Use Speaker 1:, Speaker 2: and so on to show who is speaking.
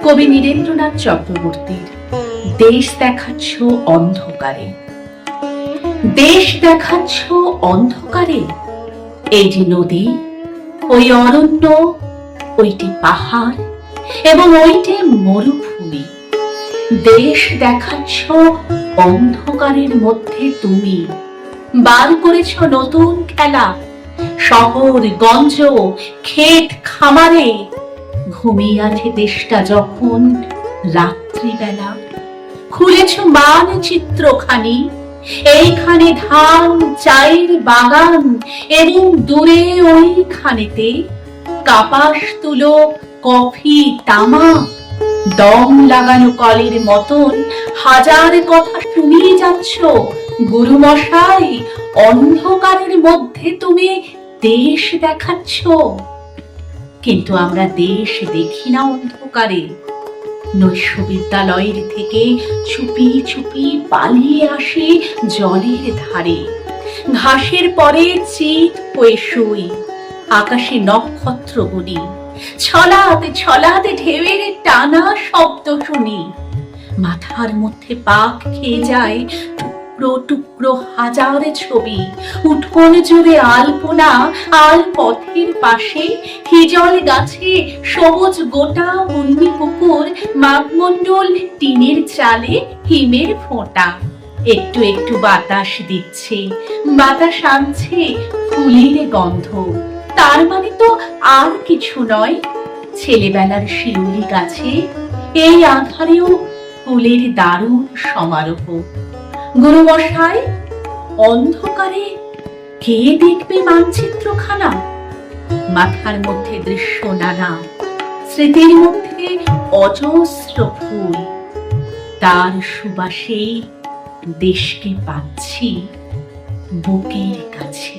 Speaker 1: কবি নীরেন্দ্রনাথ চক্রবর্তীর দেশ দেখাচ্ছ অন্ধকারে। দেশ দেখাচ্ছ অন্ধকারে, এই যে নদী, ওই অরণ্য, ওইটি পাহাড় এবং ওইটি মরুভূমি। দেশ দেখাচ্ছ অন্ধকারের মধ্যে তুমি। বার করেছ নতুন খেলা, শহর গঞ্জ ক্ষেত খামারে। ঘুমিয়ে আছে দেশটা যখন রাত্রিবেলা, খুলেছ মানচিত্রখানি। এইখানে ধান চায়ের বাগান এবং দূরে ওইখানেতে কাপাস তুলো কফি তামা। দম লাগানো কলের মতন হাজার কথা শুনিয়ে যাচ্ছ গুরুমশাই। অন্ধকারের মধ্যে তুমি দেশ দেখাচ্ছ, কিন্তু আমরা দেশ দেখি না অন্ধকারে। নৈশ বিদ্যালয়ের থেকে চুপি চুপি পালিয়ে আসি জলের ধারে। ঘাসের পরে চিত হয়ে শুই, আকাশে নক্ষত্র গুনি। ছলাতে ছলাতে ঢেউয়ের টানা শব্দ শুনি। মাথার মধ্যে পাক খেয়ে যায় টুকরো টুকরো হাজার ছবি। উঠোন জুড়ে আলপনা, আল পথের পাশে হিজল গাছে সবুজ গোটা মুন্নি পুকুর, মাঘমণ্ডল টিনের চালে হিমের ফোঁটা। একটু একটু বাতাস দিচ্ছে, বাতাস আনছে ফুলের গন্ধ। তার মানে তো আর কিছু নয়, ছেলেবেলার শিউলি গাছে এই আঁধারেও ফুলের দারুণ সমারোহ। গুরুমশাই, অন্ধকারে কে দেখবে মানচিত্রখানা? মাথার মধ্যে দৃশ্য নানা, স্মৃতির মধ্যে অজস্র ফুল। তার সুবাসে দেশকে পাচ্ছি বুকের কাছে।